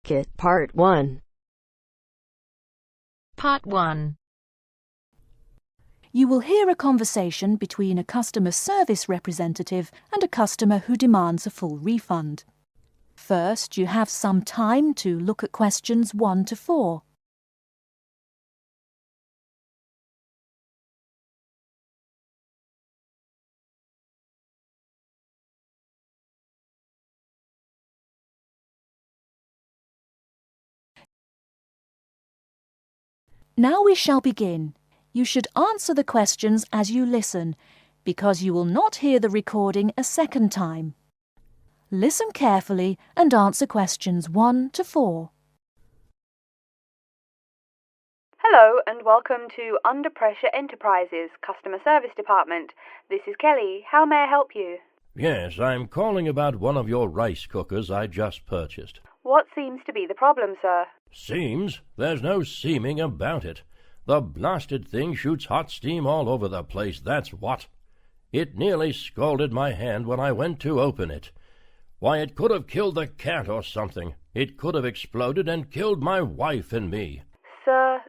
Kit Part 1. Part 1. You will hear a conversation between a customer service representative and a customer who demands a full refund. First, you have some time to look at questions 1 to 4. Now we shall begin. You should answer the questions as you listen, because you will not hear the recording a second time. Listen carefully and answer questions 1 to 4. Hello and welcome to Under Pressure Enterprises Customer Service Department. This is Kelly. How may I help you? Yes, I'm calling about one of your rice cookers I just purchased. What seems to be the problem, sir? Seems? There's no seeming about it. The blasted thing shoots hot steam all over the place, that's what. It nearly scalded my hand when I went to open it. Why, it could have killed the cat or something. It could have exploded and killed my wife and me. Sir,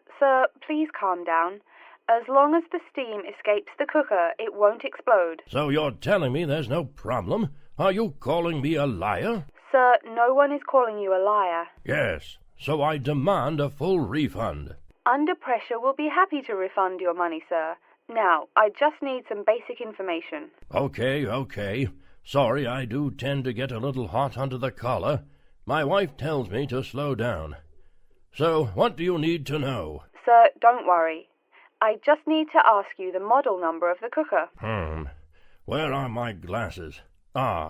please calm down. As long as the steam escapes the cooker, it won't explode. So you're telling me there's no problem? Are you calling me a liar? Sir, no one is calling you a liar. Yes, so I demand a full refund. Under Pressure will be happy to refund your money, sir. Now, I just need some basic information. Okay. Sorry, I do tend to get a little hot under the collar. My wife tells me to slow down. So, what do you need to know? Sir, don't worry. I just need to ask you the model number of the cooker. Where are my glasses?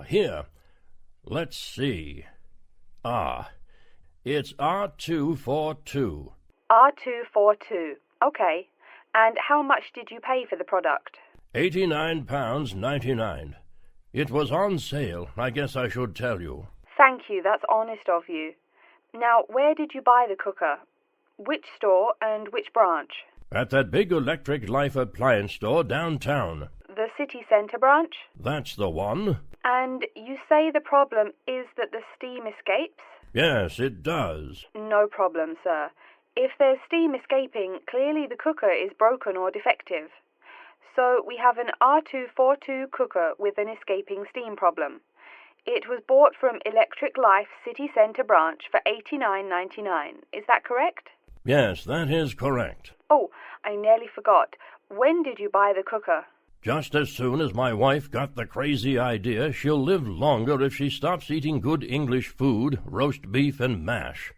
Here. Let's see. It's R242. R242. Okay. And how much did you pay for the product? £89.99. It was on sale, I guess I should tell you. Thank you, that's honest of you. Now, where did you buy the cooker? Which store and which branch? At that big Electric Life appliance store downtown. The city centre branch? That's the one. And you say the problem is that the steam escapes? Yes, it does. No problem, sir. If there's steam escaping, clearly the cooker is broken or defective. So we have an R242 cooker with an escaping steam problem. It was bought from Electric Life City Centre branch for $89.99. Is that correct? Yes, that is correct. Oh, I nearly forgot. When did you buy the cooker? Just as soon as my wife got the crazy idea she'll live longer if she stops eating good English food, roast beef and mash.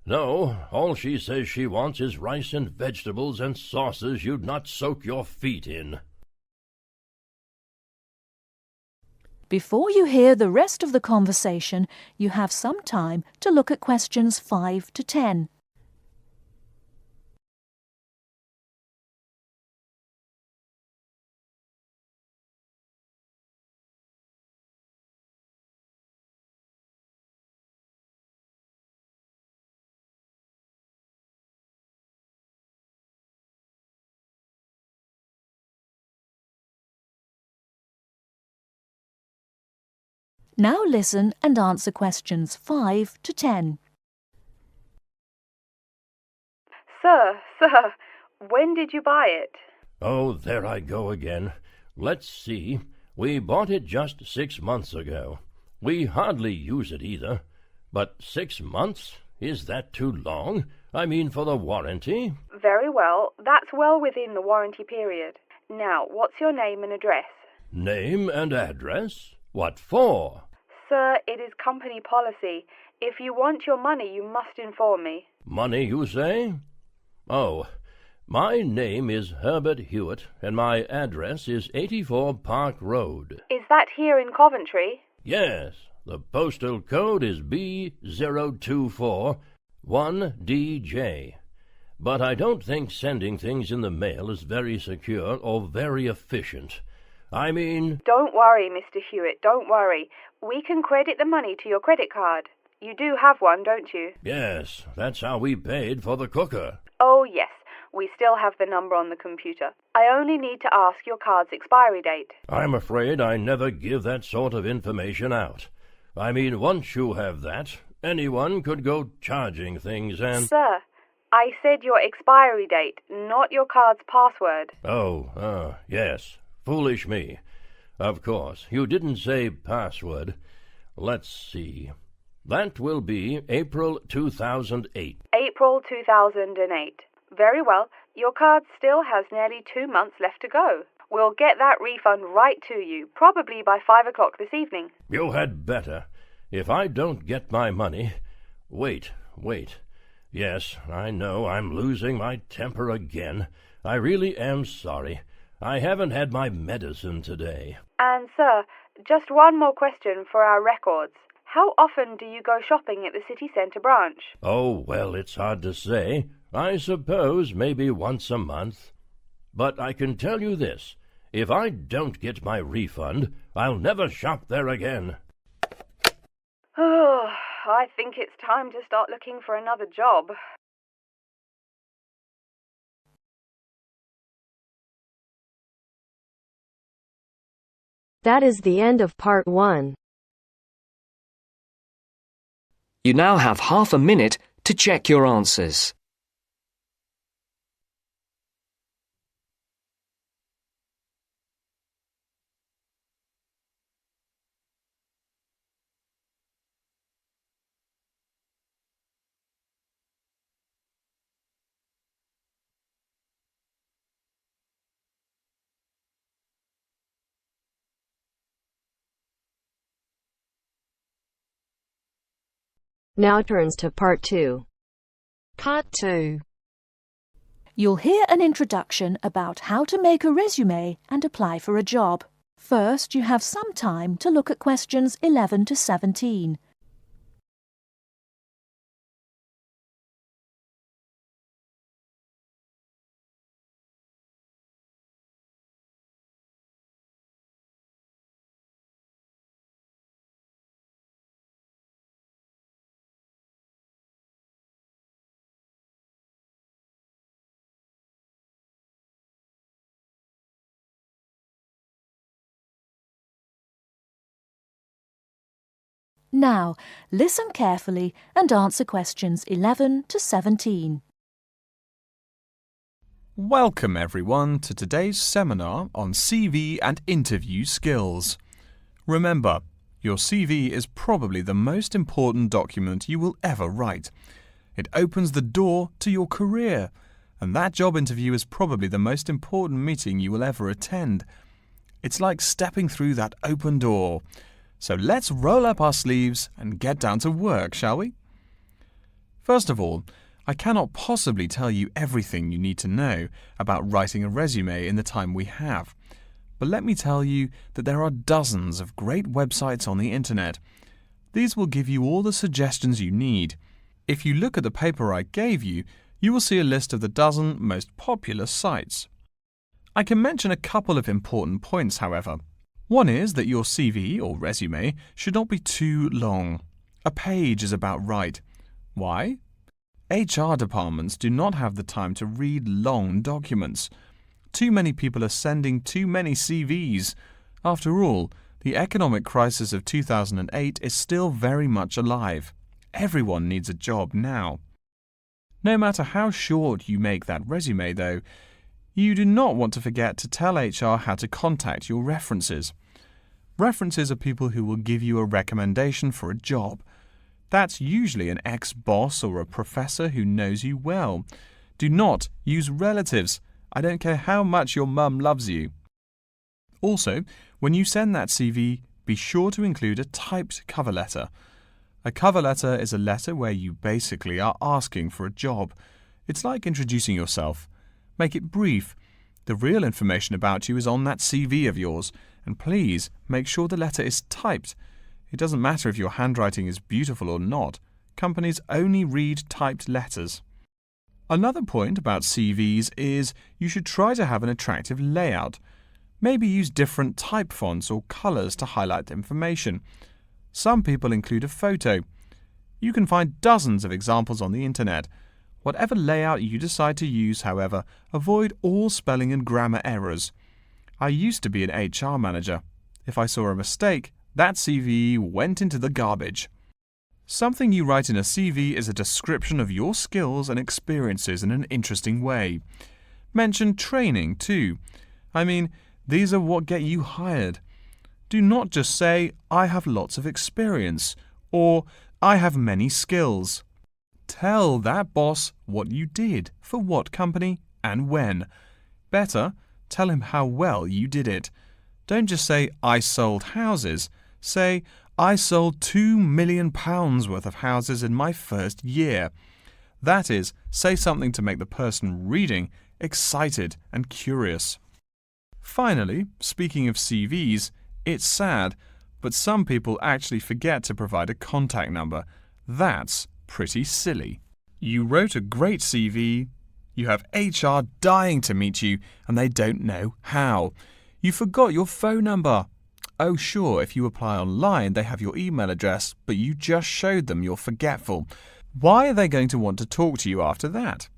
No, all she says she wants is rice and vegetables and sauces you'd not soak your feet in. Before you hear the rest of the conversation, you have some time to look at questions 5 to 10. Now listen and answer questions 5 to 10. Sir, when did you buy it? Oh, there I go again. Let's see. We bought it just 6 months ago. We hardly use it either. But 6 months? Is that too long? I mean, for the warranty? Very well. That's well within the warranty period. Now, what's your name and address? Name and address? What for? Sir, it is company policy. If you want your money, you must inform me. Money, you say? Oh, my name is Herbert Hewitt, and my address is 84 Park Road. Is that here in Coventry? Yes, the postal code is B0241DJ. But I don't think sending things in the mail is very secure or very efficient. I mean... Don't worry, Mr. Hewitt, don't worry. We can credit the money to your credit card. You do have one, don't you? Yes, that's how we paid for the cooker. Oh, yes. We still have the number on the computer. I only need to ask your card's expiry date. I'm afraid I never give that sort of information out. I mean, once you have that, anyone could go charging things and— Sir, I said your expiry date, not your card's password. Oh, yes. Foolish me. Of course, you didn't say password. Let's see. That will be April 2008. April 2008. Very well. Your card still has nearly 2 months left to go. We'll get that refund right to you, probably by 5 o'clock this evening. You had better. If I don't get my money— Wait. Yes, I know I'm losing my temper again. I really am sorry. I haven't had my medicine today. And, sir, just one more question for our records. How often do you go shopping at the city centre branch? Oh, well, it's hard to say. I suppose maybe once a month. But I can tell you this. If I don't get my refund, I'll never shop there again. Oh, I think it's time to start looking for another job. That is the end of part 1. You now have half a minute to check your answers. Now turns to part 2. Part 2. You'll hear an introduction about how to make a resume and apply for a job. First, you have some time to look at questions 11 to 17. Now, listen carefully and answer questions 11 to 17. Welcome everyone to today's seminar on CV and interview skills. Remember, your CV is probably the most important document you will ever write. It opens the door to your career, and that job interview is probably the most important meeting you will ever attend. It's like stepping through that open door. So let's roll up our sleeves and get down to work, shall we? First of all, I cannot possibly tell you everything you need to know about writing a resume in the time we have. But let me tell you that there are dozens of great websites on the internet. These will give you all the suggestions you need. If you look at the paper I gave you, you will see a list of the dozen most popular sites. I can mention a couple of important points, however. One is that your CV or resume should not be too long. A page is about right. Why? HR departments do not have the time to read long documents. Too many people are sending too many CVs. After all, the economic crisis of 2008 is still very much alive. Everyone needs a job now. No matter how short you make that resume, though, you do not want to forget to tell HR how to contact your references. References are people who will give you a recommendation for a job. That's usually an ex-boss or a professor who knows you well. Do not use relatives. I don't care how much your mum loves you. Also, when you send that CV, be sure to include a typed cover letter. A cover letter is a letter where you basically are asking for a job. It's like introducing yourself. Make it brief. The real information about you is on that CV of yours, and please make sure the letter is typed. It doesn't matter if your handwriting is beautiful or not. Companies only read typed letters. Another point about CVs is you should try to have an attractive layout. Maybe use different type fonts or colours to highlight information. Some people include a photo. You can find dozens of examples on the internet. Whatever layout you decide to use, however, avoid all spelling and grammar errors. I used to be an HR manager. If I saw a mistake, that CV went into the garbage. Something you write in a CV is a description of your skills and experiences in an interesting way. Mention training too. I mean, these are what get you hired. Do not just say, I have lots of experience, or I have many skills. Tell that boss what you did, for what company, and when. Better, tell him how well you did it. Don't just say, I sold houses. Say, I sold £2 million worth of houses in my first year. That is, say something to make the person reading excited and curious. Finally, speaking of CVs, it's sad, but some people actually forget to provide a contact number. That's pretty silly. You wrote a great CV, you have HR dying to meet you, and they don't know how. You forgot your phone number. Oh, sure, if you apply online, they have your email address, but you just showed them you're forgetful. Why are they going to want to talk to you after that?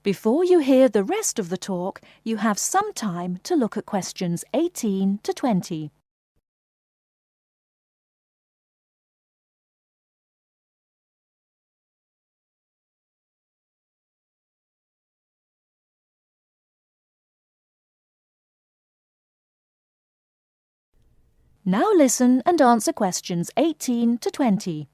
Before you hear the rest of the talk, you have some time to look at questions 18 to 20. Now listen and answer questions 18 to 20.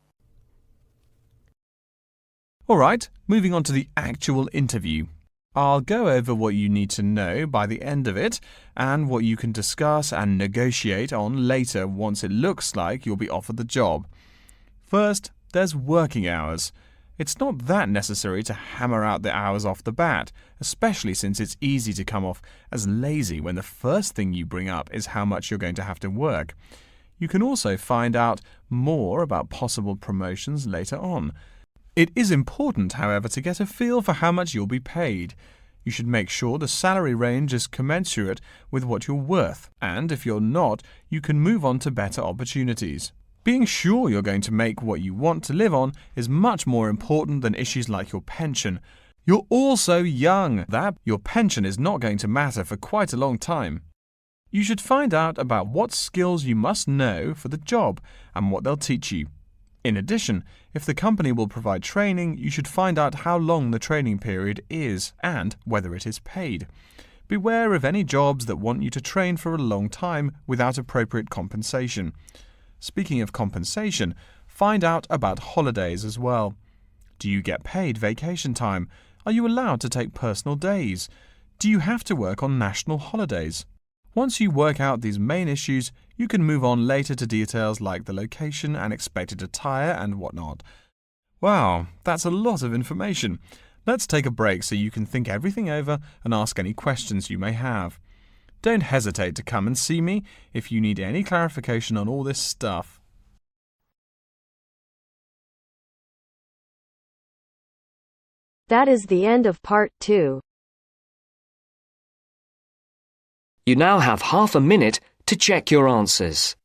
All right, moving on to the actual interview. I'll go over what you need to know by the end of it and what you can discuss and negotiate on later once it looks like you'll be offered the job. First, there's working hours. It's not that necessary to hammer out the hours off the bat, especially since it's easy to come off as lazy when the first thing you bring up is how much you're going to have to work. You can also find out more about possible promotions later on. It is important, however, to get a feel for how much you'll be paid. You should make sure the salary range is commensurate with what you're worth, and if you're not, you can move on to better opportunities. Being sure you're going to make what you want to live on is much more important than issues like your pension. You're all so young that your pension is not going to matter for quite a long time. You should find out about what skills you must know for the job and what they'll teach you. In addition, if the company will provide training, you should find out how long the training period is and whether it is paid. Beware of any jobs that want you to train for a long time without appropriate compensation. Speaking of compensation, find out about holidays as well. Do you get paid vacation time? Are you allowed to take personal days? Do you have to work on national holidays? Once you work out these main issues, you can move on later to details like the location and expected attire and whatnot. Wow, that's a lot of information. Let's take a break so you can think everything over and ask any questions you may have. Don't hesitate to come and see me if you need any clarification on all this stuff. That is the end of part 2. You now have half a minute to check your answers.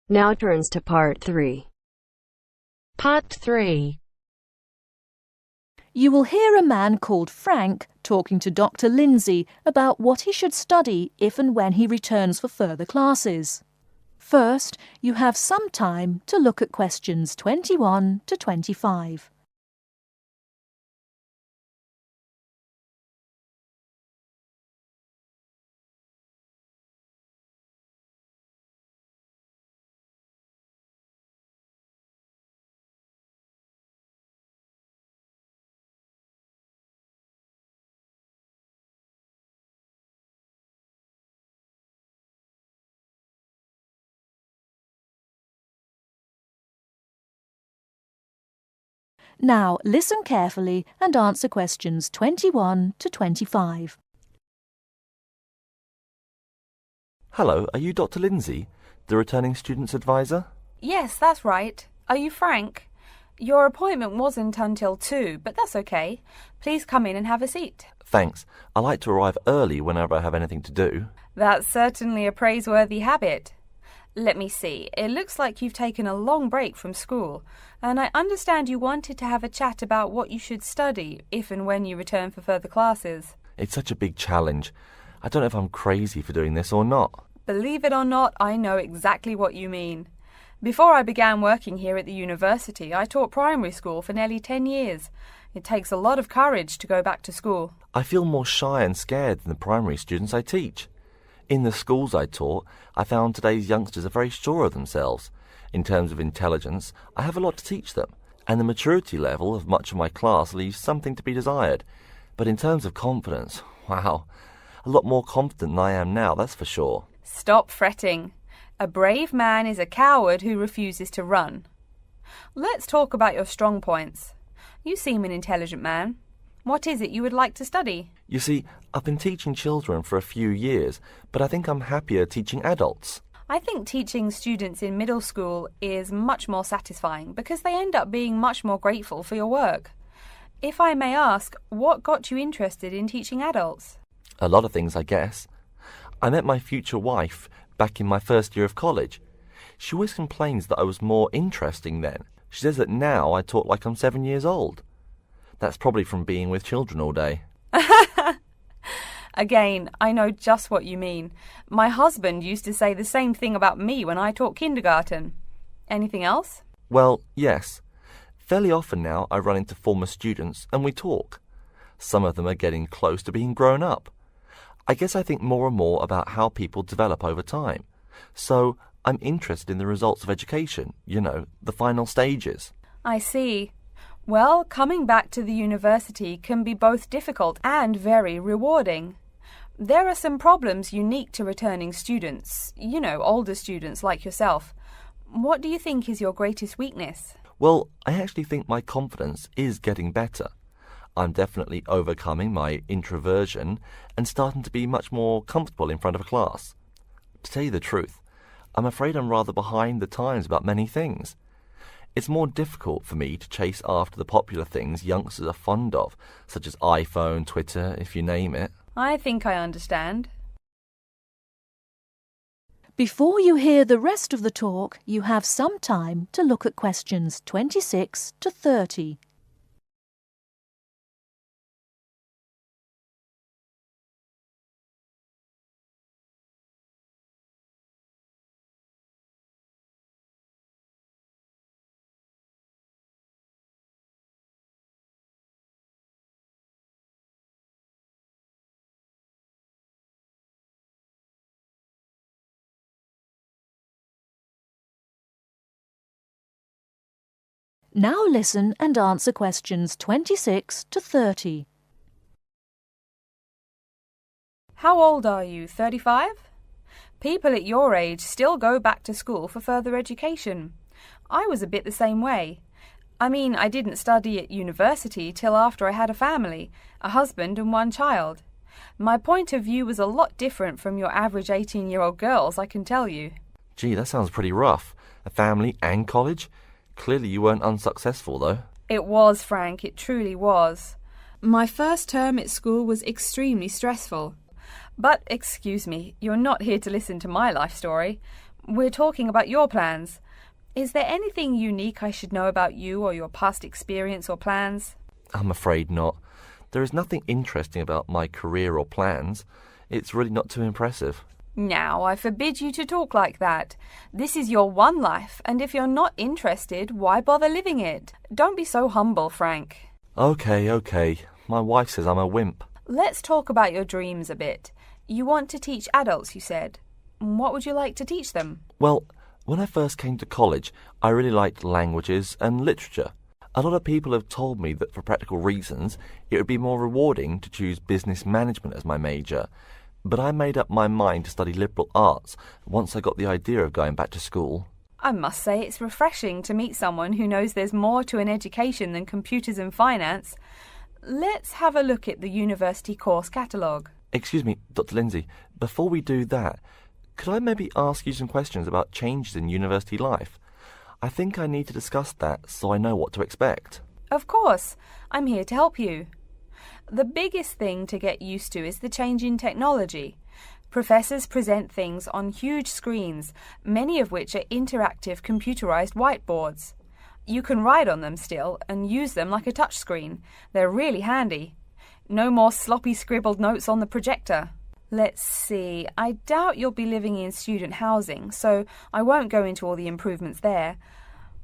Now turns to part 3. Part 3. You will hear a man called Frank talking to Dr. Lindsay about what he should study if and when he returns for further classes. First, you have some time to look at questions 21 to 25. Now, listen carefully and answer questions 21 to 25. Hello, are you Dr. Lindsay? the returning students advisor? Yes, that's right. Are you Frank? Your appointment wasn't until 2, but that's okay. Please come in and have a seat. Thanks. I like to arrive early whenever I have anything to do. That's certainly a praiseworthy habit. Let me see. It looks like you've taken a long break from school, and I understand you wanted to have a chat about what you should study if and when you return for further classes. It's such a big challenge. I don't know if I'm crazy for doing this or not. Believe it or not, I know exactly what you mean. Before I began working here at the university, I taught primary school for nearly 10 years. It takes a lot of courage to go back to school. I feel more shy and scared than the primary students I teach. In the schools I taught, I found today's youngsters are very sure of themselves. In terms of intelligence, I have a lot to teach them, and the maturity level of much of my class leaves something to be desired. But in terms of confidence, wow, a lot more confident than I am now, that's for sure. Stop fretting. A brave man is a coward who refuses to run. Let's talk about your strong points. You seem an intelligent man. What is it you would like to study? You see, I've been teaching children for a few years, but I think I'm happier teaching adults. I think teaching students in middle school is much more satisfying because they end up being much more grateful for your work. If I may ask, what got you interested in teaching adults? A lot of things, I guess. I met my future wife back in my first year of college. She always complains that I was more interesting then. She says that now I talk like I'm 7 years old. That's probably from being with children all day. Again, I know just what you mean. My husband used to say the same thing about me when I taught kindergarten. Anything else? Well, yes. Fairly often now I run into former students and we talk. Some of them are getting close to being grown up. I guess I think more and more about how people develop over time. So I'm interested in the results of education, the final stages. I see. Well, coming back to the university can be both difficult and very rewarding. There are some problems unique to returning students, older students like yourself. What do you think is your greatest weakness? Well, I actually think my confidence is getting better. I'm definitely overcoming my introversion and starting to be much more comfortable in front of a class. To tell you the truth, I'm afraid I'm rather behind the times about many things. It's more difficult for me to chase after the popular things youngsters are fond of, such as iPhone, Twitter, if you name it. I think I understand. Before you hear the rest of the talk, you have some time to look at questions 26 to 30. Now listen and answer questions 26 to 30. How old are you, 35? People at your age still go back to school for further education. I was a bit the same way. I mean, I didn't study at university till after I had a family, a husband and one child. My point of view was a lot different from your average 18-year-old girls, I can tell you. Gee, that sounds pretty rough. A family and college? Clearly you weren't unsuccessful, though. It was, Frank, it truly was. My first term at school was extremely stressful. But, excuse me, you're not here to listen to my life story. We're talking about your plans. Is there anything unique I should know about you or your past experience or plans? I'm afraid not. There is nothing interesting about my career or plans. It's really not too impressive. Now, I forbid you to talk like that. This is your one life, and if you're not interested, why bother living it? Don't be so humble, Frank. Okay. My wife says I'm a wimp. Let's talk about your dreams a bit. You want to teach adults, you said. What would you like to teach them? Well, when I first came to college, I really liked languages and literature. A lot of people have told me that for practical reasons, it would be more rewarding to choose business management as my major. But I made up my mind to study liberal arts once I got the idea of going back to school. I must say it's refreshing to meet someone who knows there's more to an education than computers and finance. Let's have a look at the university course catalogue. Excuse me, Dr. Lindsay, before we do that, Could I maybe ask you some questions about changes in university life? I think I need to discuss that so I know what to expect. Of course, I'm here to help you. The biggest thing to get used to is the change in technology. Professors present things on huge screens, many of which are interactive computerized whiteboards. You can write on them still and use them like a touchscreen. They're really handy. No more sloppy scribbled notes on the projector. Let's see, I doubt you'll be living in student housing, so I won't go into all the improvements there.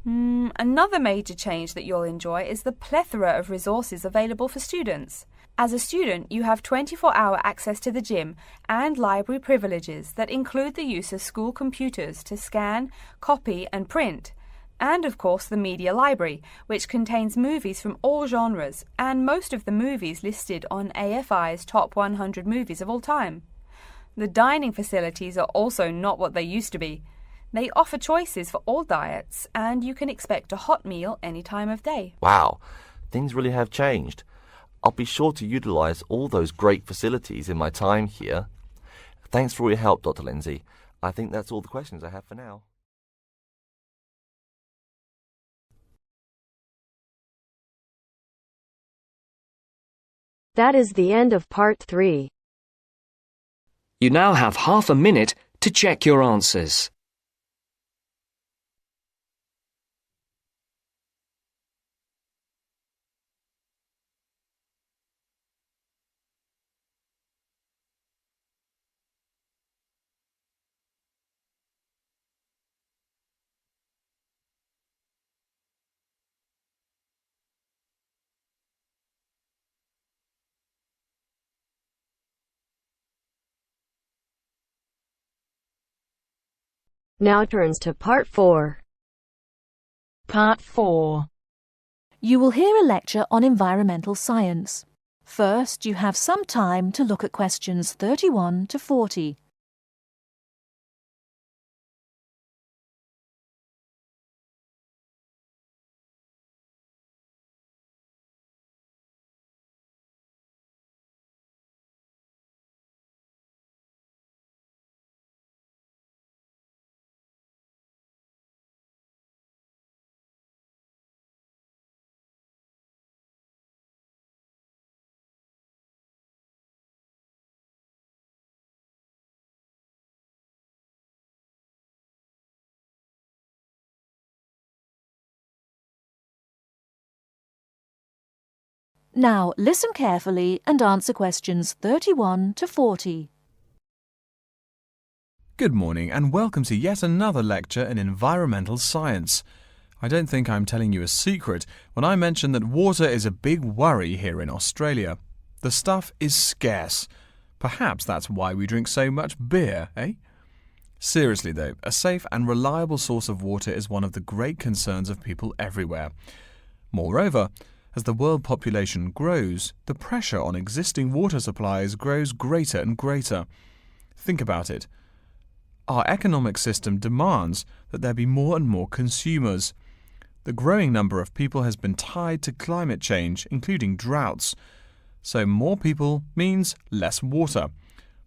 Another major change that you'll enjoy is the plethora of resources available for students. As a student, you have 24-hour access to the gym and library privileges that include the use of school computers to scan, copy and print. And of course the media library, which contains movies from all genres and most of the movies listed on AFI's top 100 movies of all time. The dining facilities are also not what they used to be. They offer choices for all diets and you can expect a hot meal any time of day. Wow, things really have changed. I'll be sure to utilise all those great facilities in my time here. Thanks for all your help, Dr. Lindsay. I think that's all the questions I have for now. That is the end of part 3. You now have half a minute to check your answers. Now turns to part 4. Part 4. You will hear a lecture on environmental science. First, you have some time to look at questions 31 to 40. Now, listen carefully and answer questions 31 to 40. Good morning and welcome to yet another lecture in environmental science. I don't think I'm telling you a secret when I mention that water is a big worry here in Australia. The stuff is scarce. Perhaps that's why we drink so much beer, eh? Seriously though, a safe and reliable source of water is one of the great concerns of people everywhere. Moreover, as the world population grows, the pressure on existing water supplies grows greater and greater. Think about it. Our economic system demands that there be more and more consumers. The growing number of people has been tied to climate change, including droughts. So more people means less water.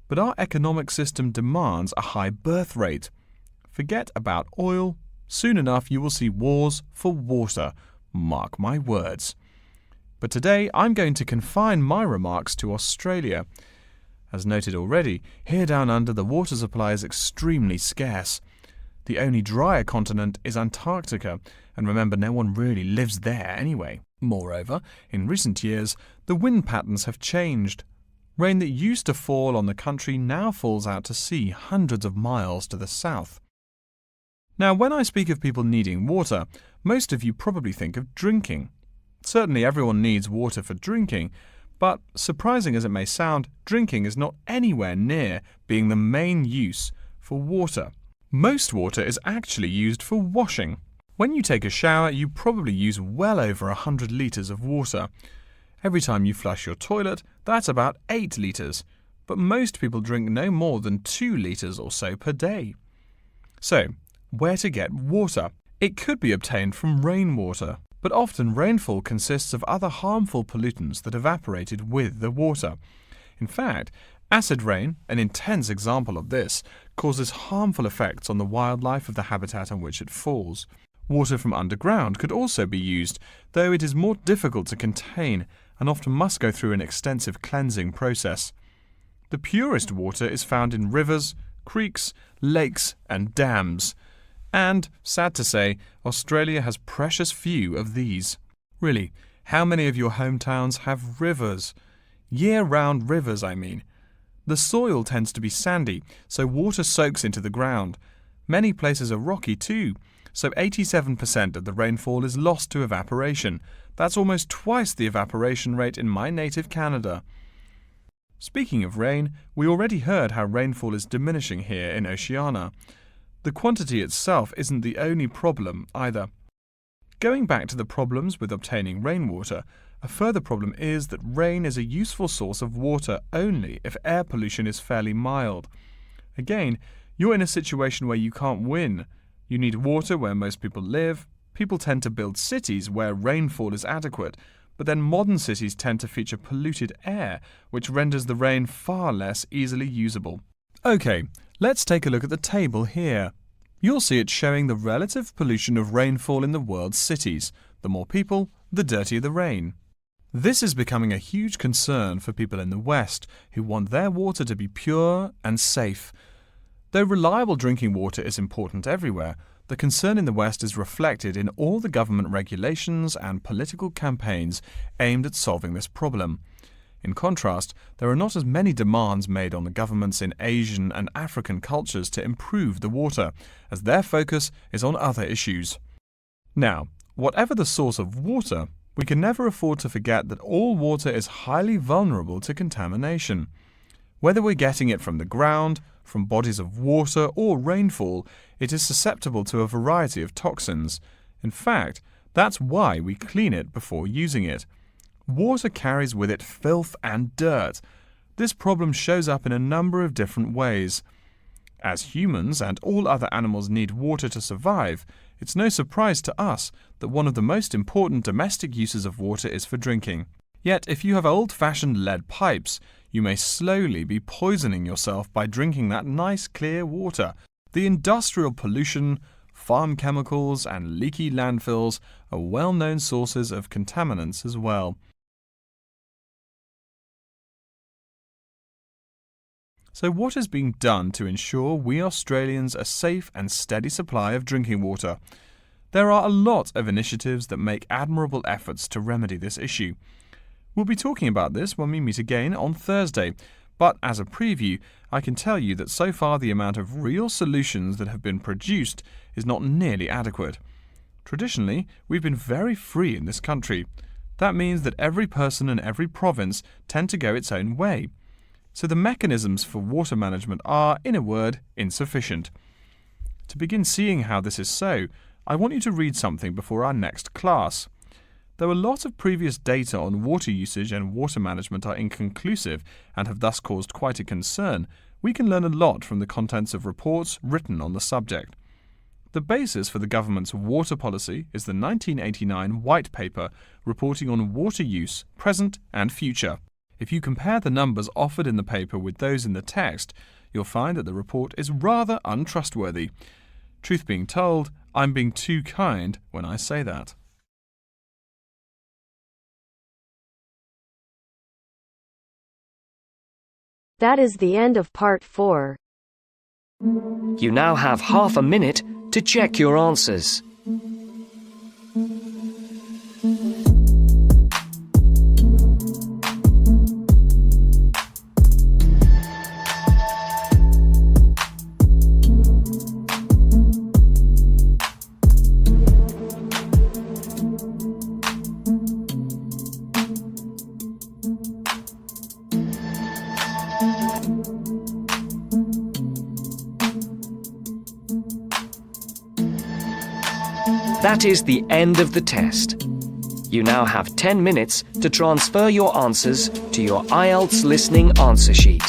But our economic system demands a high birth rate. Forget about oil. Soon enough you will see wars for water. Mark my words. But today I'm going to confine my remarks to Australia. As noted already, here down under the water supply is extremely scarce. The only drier continent is Antarctica, and remember no one really lives there anyway. Moreover, in recent years, the wind patterns have changed. Rain that used to fall on the country now falls out to sea hundreds of miles to the south. Now, when I speak of people needing water, most of you probably think of drinking. Certainly everyone needs water for drinking, but surprising as it may sound, drinking is not anywhere near being the main use for water. Most water is actually used for washing. When you take a shower, you probably use well over 100 litres of water. Every time you flush your toilet, that's about 8 litres, but most people drink no more than 2 litres or so per day. So, where to get water? It could be obtained from rainwater. But often rainfall consists of other harmful pollutants that evaporated with the water. In fact, Acid rain, an intense example of this, causes harmful effects on the wildlife of the habitat on which it falls. Water from underground could also be used, though it is more difficult to contain and often must go through an extensive cleansing process. The purest water is found in rivers, creeks, lakes and dams. And, sad to say, Australia has precious few of these. Really, how many of your hometowns have rivers? Year-round rivers, I mean. The soil tends to be sandy, so water soaks into the ground. Many places are rocky too, so 87% of the rainfall is lost to evaporation. That's almost twice the evaporation rate in my native Canada. Speaking of rain, we already heard how rainfall is diminishing here in Oceania. The quantity itself isn't the only problem either. Going back to the problems with obtaining rainwater, a further problem is that rain is a useful source of water only if air pollution is fairly mild. Again, you're in a situation where you can't win. You need water where most people live. People tend to build cities where rainfall is adequate, but then modern cities tend to feature polluted air, which renders the rain far less easily usable. Okay, let's take a look at the table here. You'll see it showing the relative pollution of rainfall in the world's cities. The more people, the dirtier the rain. This is becoming a huge concern for people in the West who want their water to be pure and safe. Though reliable drinking water is important everywhere, the concern in the West is reflected in all the government regulations and political campaigns aimed at solving this problem. In contrast, there are not as many demands made on the governments in Asian and African cultures to improve the water, as their focus is on other issues. Now, whatever the source of water, we can never afford to forget that all water is highly vulnerable to contamination. Whether we're getting it from the ground, from bodies of water or rainfall, it is susceptible to a variety of toxins. In fact, that's why we clean it before using it. Water carries with it filth and dirt. This problem shows up in a number of different ways. As humans and all other animals need water to survive, it's no surprise to us that one of the most important domestic uses of water is for drinking. Yet, if you have old-fashioned lead pipes, you may slowly be poisoning yourself by drinking that nice clear water. The industrial pollution, farm chemicals and leaky landfills are well-known sources of contaminants as well. So what is being done to ensure we Australians a safe and steady supply of drinking water? There are a lot of initiatives that make admirable efforts to remedy this issue. We'll be talking about this when we meet again on Thursday, but as a preview, I can tell you that so far the amount of real solutions that have been produced is not nearly adequate. Traditionally, we've been very free in this country. That means that every person and every province tend to go its own way. So the mechanisms for water management are, in a word, insufficient. To begin seeing how this is so, I want you to read something before our next class. Though a lot of previous data on water usage and water management are inconclusive and have thus caused quite a concern, we can learn a lot from the contents of reports written on the subject. The basis for the government's water policy is the 1989 White Paper reporting on water use, present and future. If you compare the numbers offered in the paper with those in the text, you'll find that the report is rather untrustworthy. Truth being told, I'm being too kind when I say that. That is the end of part 4. You now have half a minute to check your answers. That is the end of the test. You now have 10 minutes to transfer your answers to your Ielts listening answer sheet.